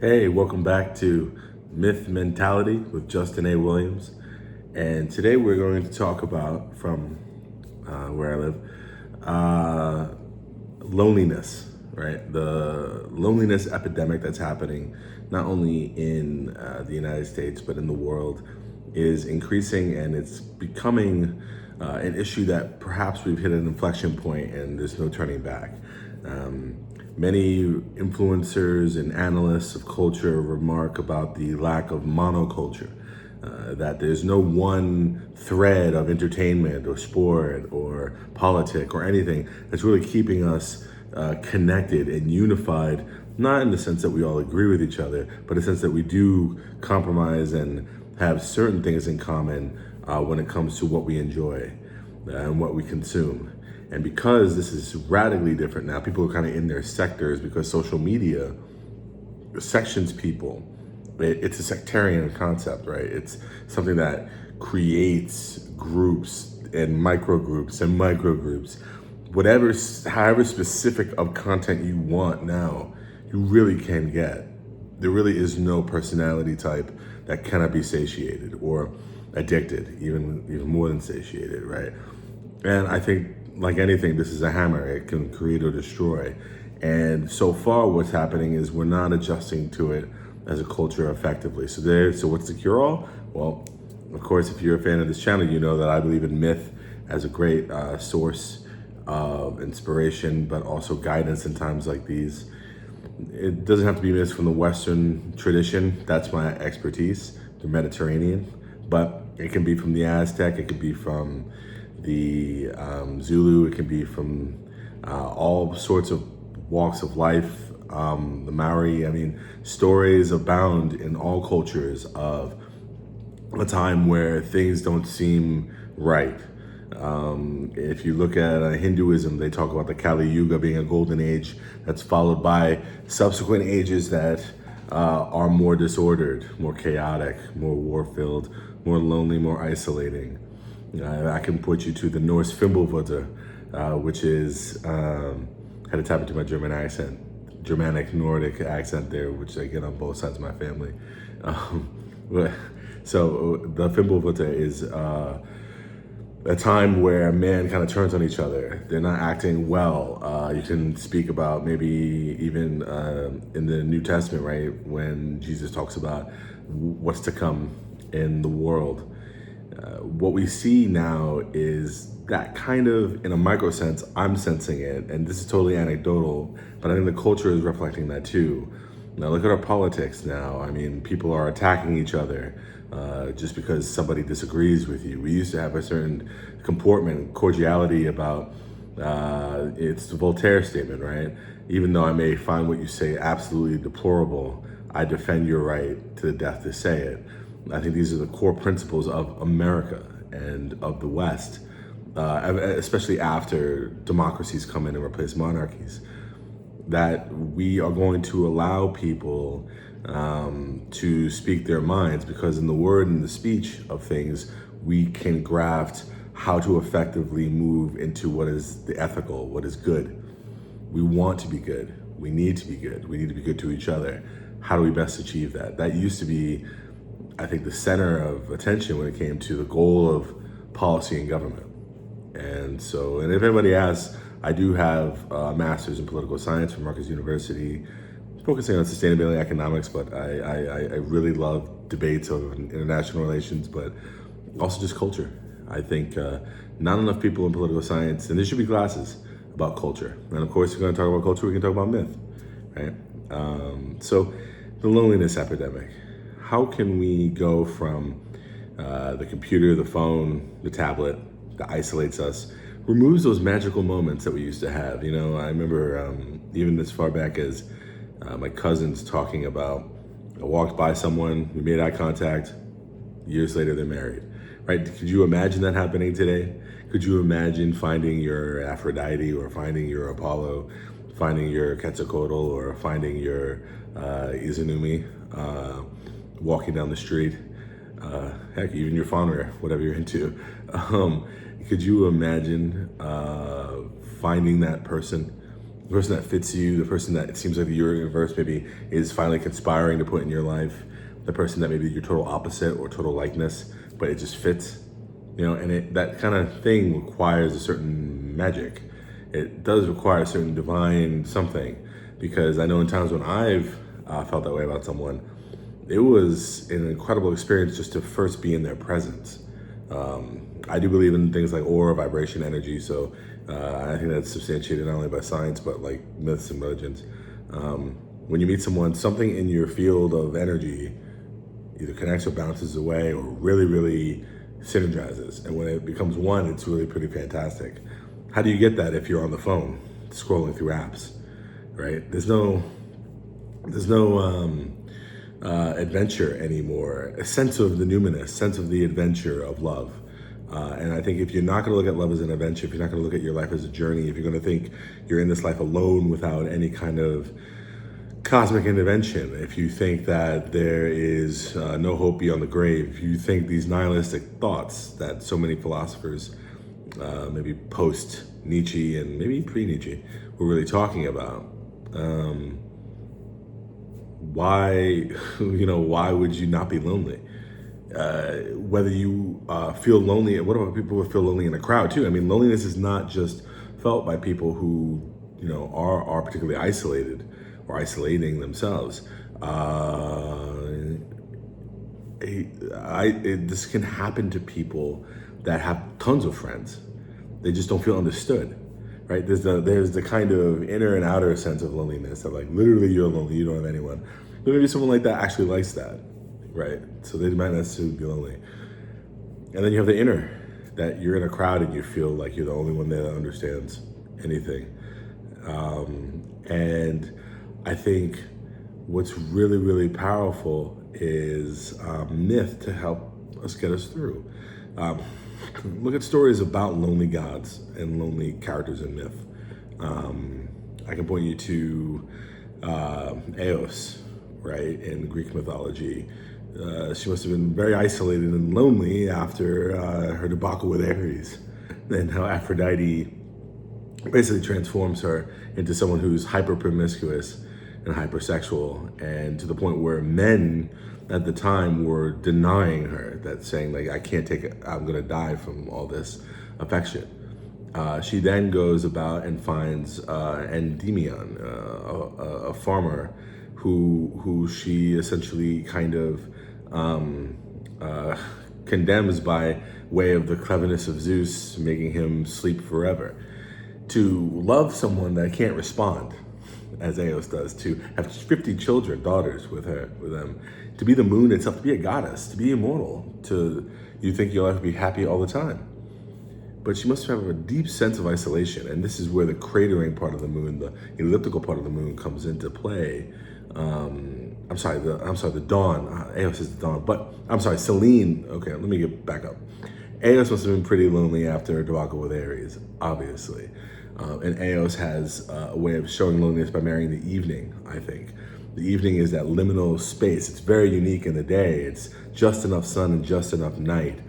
Hey, welcome back to Myth Mentality with Justin A.Williams. And today we're going to talk about, from where I live, uh, loneliness, right? The loneliness epidemic that's happening not only in the United States, but in the world is increasing, and it's becoming an issue that perhaps we've hit an inflection point and there's no turning back. Many influencers and analysts of culture remark about the lack of monoculture, that there's no one thread of entertainment or sport or politic or anything that's really keeping us connected and unified, not in the sense that we all agree with each other, but in the sense that we do compromise and have certain things in common when it comes to what we enjoy and what we consume. And because this is radically different now, people are kind of in their sectors because social media sections people. It's a sectarian concept, right? It's something that creates groups and micro groups and micro groups. Whatever, however specific of content you want now, you really can get. There really is no personality type that cannot be satiated or addicted, even more than satiated, right? And I think, like anything, this is a hammer. It can create or destroy. And so far, what's happening is we're not adjusting to it as a culture effectively. So what's the cure-all? Well, of course, if you're a fan of this channel, you know that I believe in myth as a great source of inspiration, but also guidance in times like these. It doesn't have to be myths from the Western tradition. That's my expertise, the Mediterranean. But it can be from the Aztec. It could be from the Zulu. It can be from all sorts of walks of life. The Maori. I mean, stories abound in all cultures of a time where things don't seem right. If you look at Hinduism, they talk about the Kali Yuga being a golden age that's followed by subsequent ages that are more disordered, more chaotic, more war-filled, more lonely, more isolating. I can put you to the Norse Fimbulvultur, which is, had to tap into my Germanic Nordic accent there, which I get on both sides of my family. So the Fimbulvultur is a time where man kind of turns on each other. They're not acting well. You can speak about maybe even in the New Testament, right, when Jesus talks about what's to come in the world. What we see now is that kind of, in a micro sense, I'm sensing it, and this is totally anecdotal, but I think the culture is reflecting that too. Now look at our politics now. I mean, people are attacking each other just because somebody disagrees with you. We used to have a certain comportment, cordiality about, it's the Voltaire statement, right? Even though I may find what you say absolutely deplorable, I defend your right to the death to say it. I think these are the core principles of America and of the West, especially after democracies come in and replace monarchies, that we are going to allow people to speak their minds, because in the word and the speech of things, we can graft how to effectively move into what is the ethical, what is good. We want to be good. We need to be good. We need to be good to each other. How do we best achieve that? That used to be, I think, the center of attention when it came to the goal of policy and government. And so, and if anybody asks, I do have a master's in political science from Rutgers University, focusing on sustainability economics, but I really love debates of international relations, but also just culture. I think not enough people in political science, and there should be classes about culture. And of course, if we're going to talk about culture, we can talk about myth, right? So the loneliness epidemic. How can we go from the computer, the phone, the tablet that isolates us, removes those magical moments that we used to have? You know, I remember even as far back as my cousins talking about, I walked by someone, we made eye contact, years later they're married, right? Could you imagine that happening today? Could you imagine finding your Aphrodite, or finding your Apollo, finding your Quetzalcoatl, or finding your Izanumi, walking down the street, heck, even your Faunware, whatever you're into. Could you imagine finding that person the person that fits you, the person that it seems like the universe maybe is finally conspiring to put in your life, the person that maybe you're total opposite or total likeness, but it just fits, and that kind of thing requires a certain magic. It does require a certain divine something, because I know in times when I've felt that way about someone, it was an incredible experience just to first be in their presence. I do believe in things like aura, vibration, energy. So I think that's substantiated not only by science, but like myths and religions. When you meet someone, something in your field of energy either connects or bounces away or really, really synergizes. And when it becomes one, it's really pretty fantastic. How do you get that if you're on the phone scrolling through apps, right? There's no adventure anymore, a sense of the numinous, sense of the adventure of love. And I think if you're not going to look at love as an adventure, if you're not going to look at your life as a journey, if you're going to think you're in this life alone without any kind of cosmic intervention, if you think that there is no hope beyond the grave, if you think these nihilistic thoughts that so many philosophers, maybe post Nietzsche and maybe pre-Nietzsche, were really talking about, why would you not be lonely? Whether you feel lonely, what about people who feel lonely in a crowd too? I mean, loneliness is not just felt by people who, are particularly isolated or isolating themselves. This can happen to people that have tons of friends. They just don't feel understood, right? There's the kind of inner and outer sense of loneliness that like literally you're lonely, you don't have anyone. But maybe someone like that actually likes that, right? So they might not necessarily be lonely. And then you have the inner, that you're in a crowd and you feel like you're the only one there that understands anything. And I think what's really, really powerful is myth to help us get us through. Look at stories about lonely gods and lonely characters in myth. I can point you to Eos, right, in Greek mythology. She must have been very isolated and lonely after her debacle with Ares, and how Aphrodite basically transforms her into someone who's hyper promiscuous and hypersexual, and to the point where men at the time were denying her, that saying like, I can't take it, I'm gonna die from all this affection. She then goes about and finds Endymion, a farmer who she essentially kind of condemns by way of the cleverness of Zeus, making him sleep forever. To love someone that can't respond, as Eos does, to have 50 children, daughters with them, to be the moon itself, to be a goddess, to be immortal, you think you'll have to be happy all the time. But she must have a deep sense of isolation, and this is where the cratering part of the moon, the elliptical part of the moon, comes into play. The dawn. Eos is the dawn, but I'm sorry, Selene. Okay, let me get back up. Eos must have been pretty lonely after her debacle with Ares, obviously. And Eos has a way of showing loneliness by marrying the evening, I think. The evening is that liminal space. It's very unique in the day. It's just enough sun and just enough night.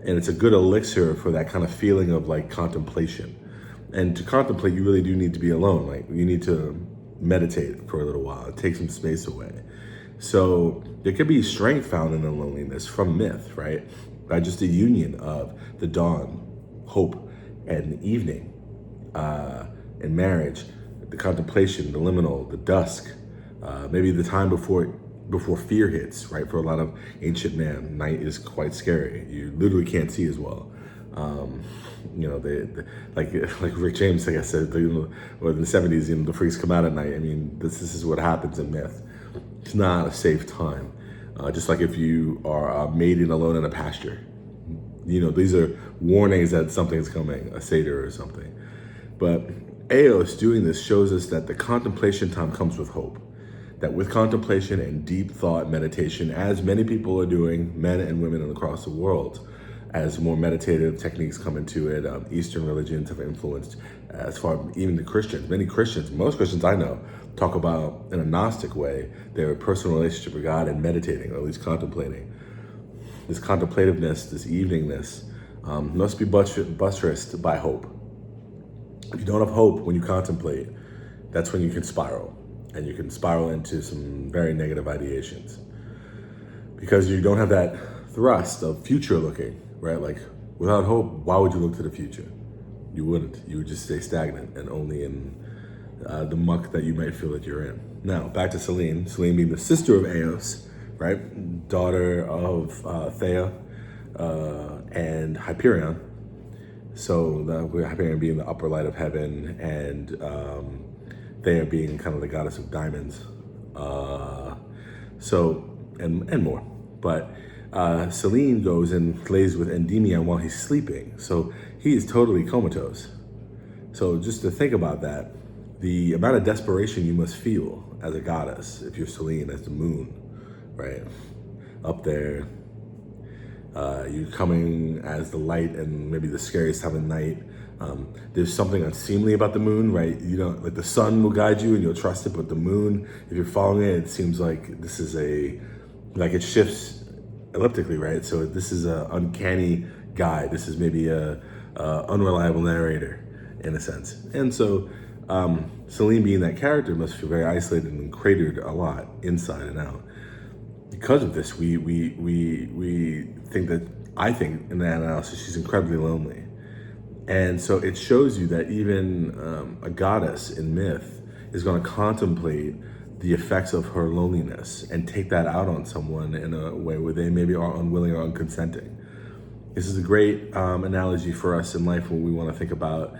And it's a good elixir for that kind of feeling of like contemplation. And to contemplate, you really do need to be alone. Like you need to meditate for a little while. It takes some space away. So there could be strength found in the loneliness from myth, right? By just the union of the dawn, hope, and the evening, and marriage, the contemplation, the liminal, the dusk, maybe the time before fear hits, right? For a lot of ancient man, night is quite scary. You literally can't see as well. Like Rick James, like I said, in the 70s, the freaks come out at night. I mean, this is what happens in myth. It's not a safe time. Just like if you are mating alone in a pasture. These are warnings that something's coming, a satyr or something. But Eos doing this shows us that the contemplation time comes with hope. That with contemplation and deep thought meditation, as many people are doing, men and women across the world, as more meditative techniques come into it, Eastern religions have influenced, as far even the Christians. Most Christians I know, talk about, in a Gnostic way, their personal relationship with God and meditating, or at least contemplating. This contemplativeness, this eveningness, must be buttressed by hope. If you don't have hope when you contemplate, that's when you can spiral, and you can spiral into some very negative ideations because you don't have that thrust of future looking, right? Like without hope, why would you look to the future? You wouldn't. You would just stay stagnant and only in the muck that you might feel that you're in. Now, back to Selene. Selene being the sister of Eos, right? Daughter of Thea and Hyperion. So Hyperion being the upper light of heaven, and Thea being kind of the goddess of diamonds. And more. But Selene goes and plays with Endymion while he's sleeping. So he is totally comatose. So just to think about that, the amount of desperation you must feel as a goddess, if you're Selene, as the moon, right? Up there, you're coming as the light and maybe the scariest time of night. There's something unseemly about the moon, right? You don't, like the sun will guide you and you'll trust it, but the moon, if you're following it, it seems like this is like it shifts elliptically, right? So this is an uncanny guide. This is maybe a unreliable narrator in a sense. And so Selene being that character must feel very isolated and cratered a lot inside and out. Because of this, we think that, I think in that analysis, she's incredibly lonely. And so it shows you that even a goddess in myth is going to contemplate the effects of her loneliness and take that out on someone in a way where they maybe are unwilling or unconsenting. This is a great analogy for us in life when we want to think about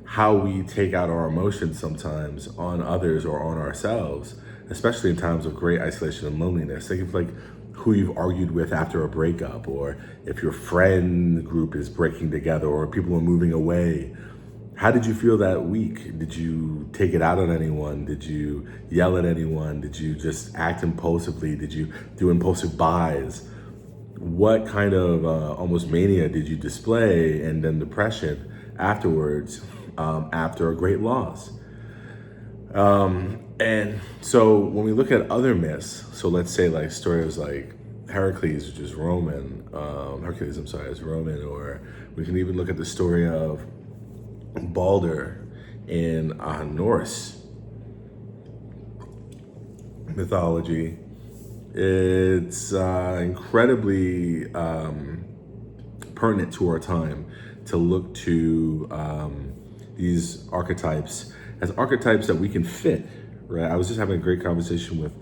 how we take out our emotions sometimes on others or on ourselves, especially in times of great isolation and loneliness. Think of like who you've argued with after a breakup, or if your friend group is breaking together, or people are moving away. How did you feel that week? Did you take it out on anyone? Did you yell at anyone? Did you just act impulsively? Did you do impulsive buys? What kind of almost mania did you display, and then depression afterwards, after a great loss? And so when we look at other myths, so let's say like stories like Hercules, which is Roman, is Roman, or we can even look at the story of Balder in Norse mythology. It's incredibly pertinent to our time to look to these archetypes as archetypes that we can fit, right? I was just having a great conversation with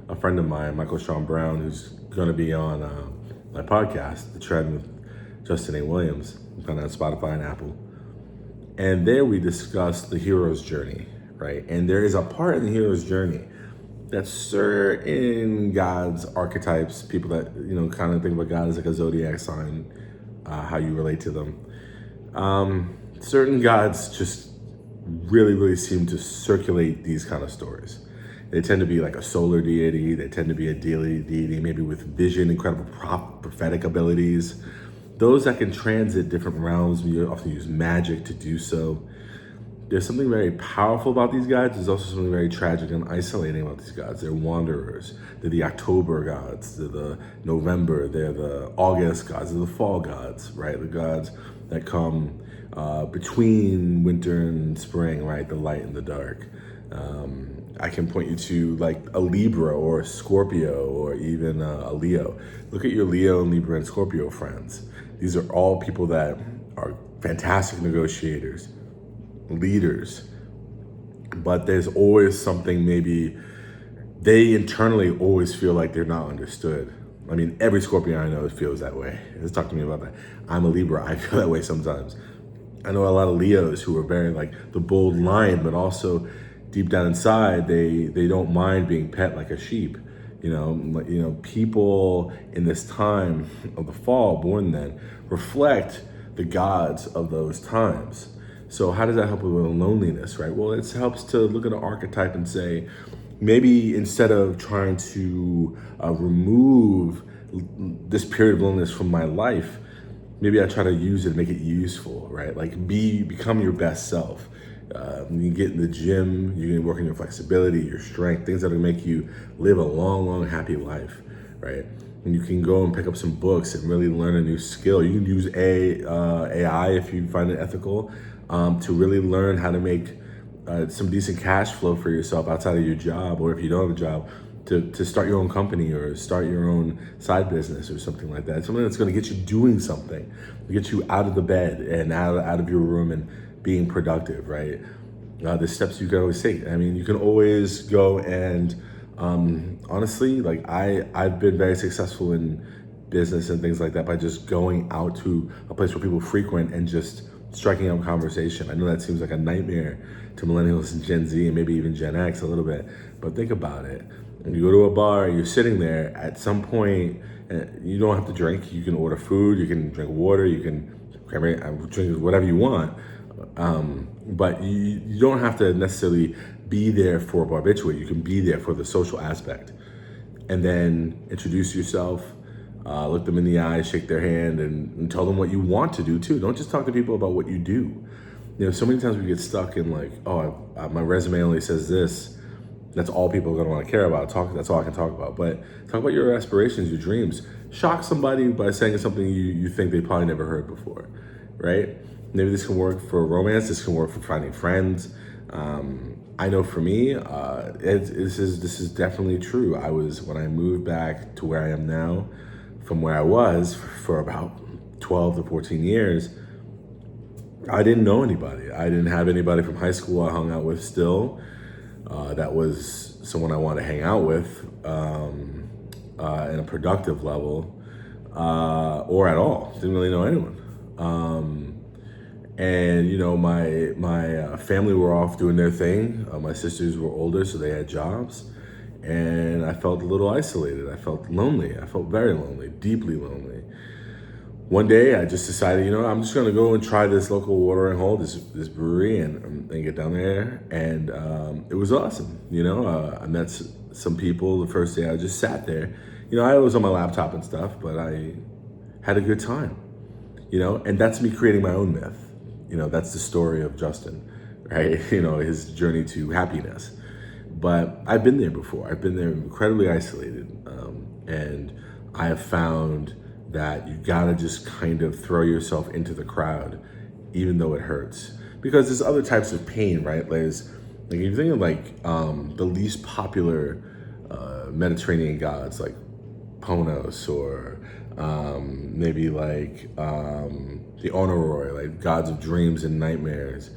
a friend of mine, Michael Sean Brown, who's going to be on my podcast, The Trend with Justin A.Williams, found on Spotify and Apple. And there we discussed the hero's journey, right? And there is a part in the hero's journey that certain gods, archetypes, people that, kind of think about God as like a zodiac sign, how you relate to them. Certain gods just really, really seem to circulate these kind of stories. They tend to be like a solar deity. They tend to be a deity, maybe with vision, incredible prophetic abilities. Those that can transit different realms, we often use magic to do so. There's something very powerful about these gods. There's also something very tragic and isolating about these gods. They're wanderers. They're the October gods. They're the November. They're the August gods. They're the fall gods, right? The gods that come between winter and spring, right? The light and the dark. I can point you to like a Libra or a Scorpio or even a Leo. Look at your Leo and Libra and Scorpio friends. These are all people that are fantastic negotiators, leaders, but there's always something, maybe they internally always feel like they're not understood. I mean, every Scorpio I know feels that way. Just talk to me about that. I'm a Libra, I feel that way sometimes. I know a lot of Leos who are very like the bold lion, but also deep down inside, they don't mind being pet like a sheep. People in this time of the fall, born then, reflect the gods of those times. So how does that help with loneliness, right? Well, it helps to look at an archetype and say, maybe instead of trying to remove this period of loneliness from my life, maybe I try to use it, make it useful, right? Like become your best self. You get in the gym, you can work on your flexibility, your strength, things that will make you live a long, long, happy life, right? And you can go and pick up some books and really learn a new skill. You can use AI if you find it ethical, to really learn how to make some decent cash flow for yourself outside of your job, or if you don't have a job, to start your own company or start your own side business or something like that. Something that's going to get you doing something, get you out of the bed and out of your room and being productive, right? The steps you can always take. I mean, you can always go and honestly, like I've been very successful in business and things like that by just going out to a place where people frequent and just striking up conversation. I know that seems like a nightmare to millennials and Gen Z and maybe even Gen X a little bit, but think about it. When you go to a bar, you're sitting there, at some point, you don't have to drink. You can order food, you can drink water, you can drink whatever you want. But you don't have to necessarily be there for a barbiturate. You can be there for the social aspect. And then introduce yourself, look them in the eye, shake their hand, and tell them what you want to do too. Don't just talk to people about what you do. You know, so many times we get stuck in like, oh, my resume only says this. That's all people are gonna wanna care about. That's all I can talk about. But talk about your aspirations, your dreams. Shock somebody by saying something you think they probably never heard before, right? Maybe this can work for romance. This can work for finding friends. I know for me, this is definitely true. When I moved back to where I am now, from where I was for about 12 to 14 years, I didn't know anybody. I didn't have anybody from high school I hung out with still. That was someone I wanted to hang out with in a productive level, or at all. Didn't really know anyone. And you know, my family were off doing their thing. My sisters were older, so they had jobs, and I felt a little isolated. I felt lonely. I felt very lonely, deeply lonely. One day, I just decided, you know, I'm just gonna go and try this local watering hole, this brewery, and get down there. And it was awesome. You know, I met some people the first day. I just sat there. You know, I was on my laptop and stuff, but I had a good time. You know, and that's me creating my own myth. You know, that's the story of Justin, right? You know, his journey to happiness. But I've been there before. I've been there incredibly isolated. And I have found that you gotta just kind of throw yourself into the crowd, even though it hurts. Because there's other types of pain, right? Like you're thinking like the least popular Mediterranean gods, like Ponos, or maybe like the Honoroi, like gods of dreams and nightmares.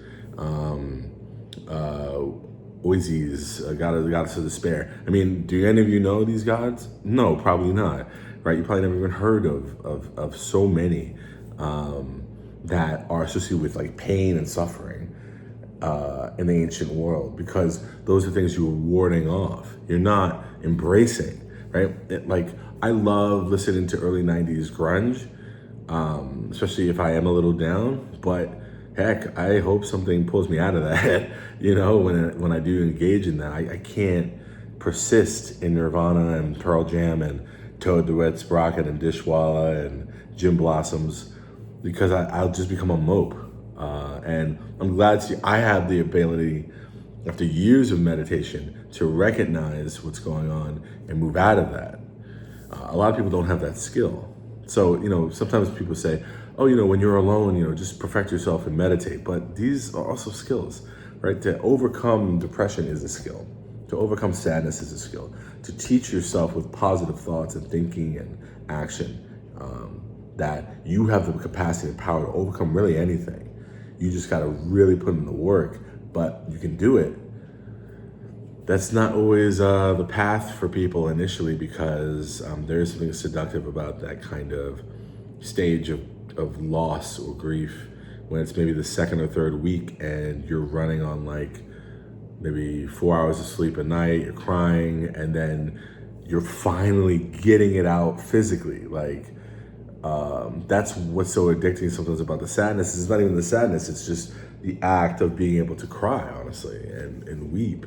Oases, goddess of despair. I mean, do any of you know these gods? No, probably not, right? You probably never even heard of so many that are associated with like pain and suffering in the ancient world, because those are things you were warding off. You're not embracing, right? Like, I love listening to early 90s grunge, especially if I am a little down, but heck, I hope something pulls me out of that. You know, when I do engage in that, I can't persist in Nirvana and Pearl Jam and Toad Duet Sprocket and Dishwalla and Jim Blossoms, because I'll just become a mope. And I'm glad I have the ability, after years of meditation, to recognize what's going on and move out of that. A lot of people don't have that skill. So, you know, sometimes people say, oh, you know, when you're alone, you know, just perfect yourself and meditate. But these are also skills, right? To overcome depression is a skill. To overcome sadness is a skill. To teach yourself with positive thoughts and thinking and action that you have the capacity and power to overcome really anything. You just got to really put in the work, but you can do it. That's not always the path for people initially, because there is something seductive about that kind of stage of loss or grief, when it's maybe the second or third week and you're running on like maybe 4 hours of sleep a night, you're crying, and then you're finally getting it out physically. Like, that's what's so addicting sometimes about the sadness. It's not even the sadness, it's just the act of being able to cry, honestly, and weep.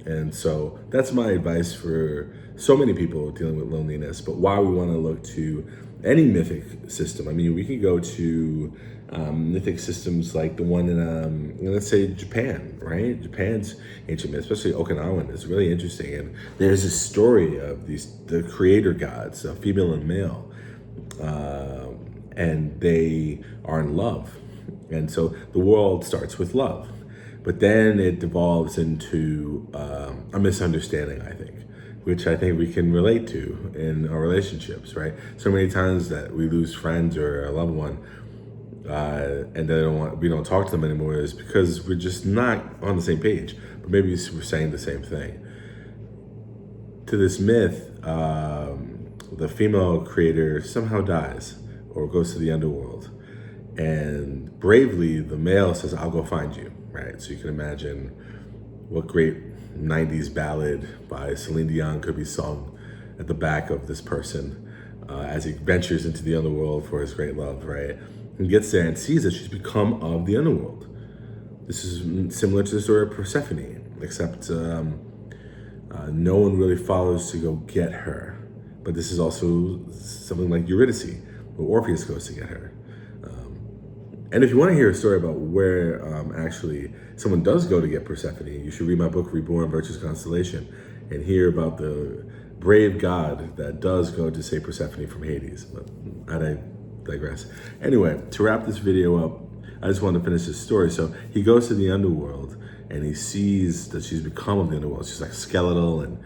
And so that's my advice for so many people dealing with loneliness, but why we want to look to any mythic system. I mean, we can go to mythic systems like the one in, let's say, Japan, right? Japan's ancient myth, especially Okinawan, is really interesting. And there's a story of the creator gods, female and male, and they are in love. And so the world starts with love. But then it devolves into a misunderstanding, I think, which I think we can relate to in our relationships, right? So many times that we lose friends or a loved one, and we don't talk to them anymore, is because we're just not on the same page. But maybe we're saying the same thing. To this myth, the female creator somehow dies or goes to the underworld, and bravely the male says, "I'll go find you." Right? So you can imagine what great 90s ballad by Celine Dion could be sung at the back of this person as he ventures into the underworld for his great love, right? And gets there and sees that she's become of the underworld. This is similar to the story of Persephone, except no one really follows to go get her. But this is also something like Eurydice, where Orpheus goes to get her. And if you want to hear a story about where actually someone does go to get Persephone, you should read my book, Reborn, Virtue's Constellation, and hear about the brave god that does go to save Persephone from Hades. But I digress. Anyway, to wrap this video up, I just want to finish this story. So he goes to the underworld and he sees that she's become of the underworld. She's like skeletal and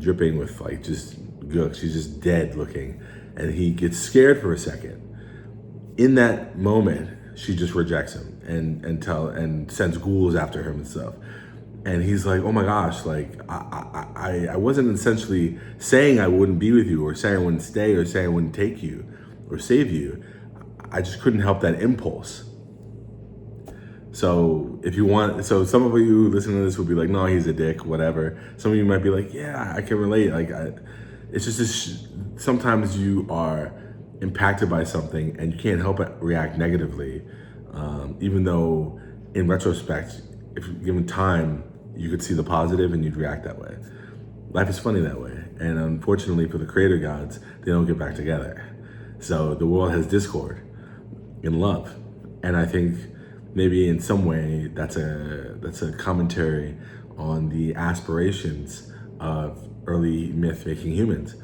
dripping with like just gook. She's just dead looking. And he gets scared for a second. In that moment, she just rejects him and sends ghouls after him and stuff. And he's like, oh my gosh, like I wasn't essentially saying I wouldn't be with you or saying I wouldn't stay or saying I wouldn't take you or save you. I just couldn't help that impulse. So if you want, so some of you listening to this will be like, no, he's a dick, whatever. Some of you might be like, yeah, I can relate. Like, it's just this, sometimes you are impacted by something and you can't help but react negatively, even though in retrospect, if given time, you could see the positive and you'd react that way. Life is funny that way. And unfortunately for the creator gods, they don't get back together. So the world has discord in love. And I think maybe in some way that's a commentary on the aspirations of early myth-making humans,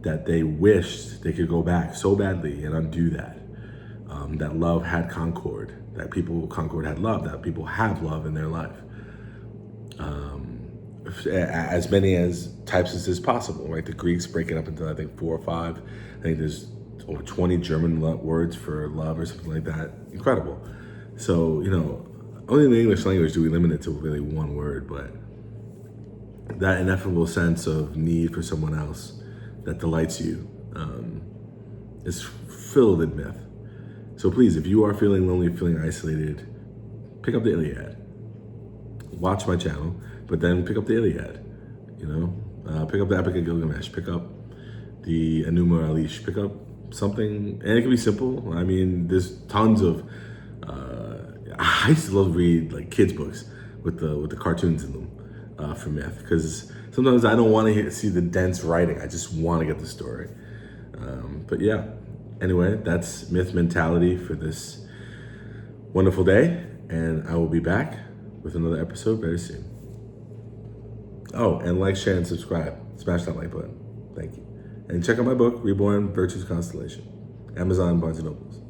that they wished they could go back so badly and undo that. That love had concord, that concord had love, that people have love in their life. As many as types as is possible, right? The Greeks break it up into, I think, 4 or 5. I think there's over 20 German words for love or something like that. Incredible. So, only in the English language do we limit it to really one word, but that ineffable sense of need for someone else that delights you is filled in myth. So please, if you are feeling lonely, feeling isolated, pick up the Iliad. Watch my channel, but then pick up the Iliad. Pick up the Epic of Gilgamesh. Pick up the Enuma Elish. Pick up something, and it can be simple. I mean, there's tons of. I used to love to read like kids' books with the cartoons in them for myth, because sometimes I don't want to see the dense writing. I just want to get the story. But yeah. Anyway, that's myth mentality for this wonderful day, and I will be back with another episode very soon. Oh, and like, share, and subscribe. Smash that like button. Thank you. And check out my book, Reborn, Virtue's Constellation. Amazon, Barnes & Nobles.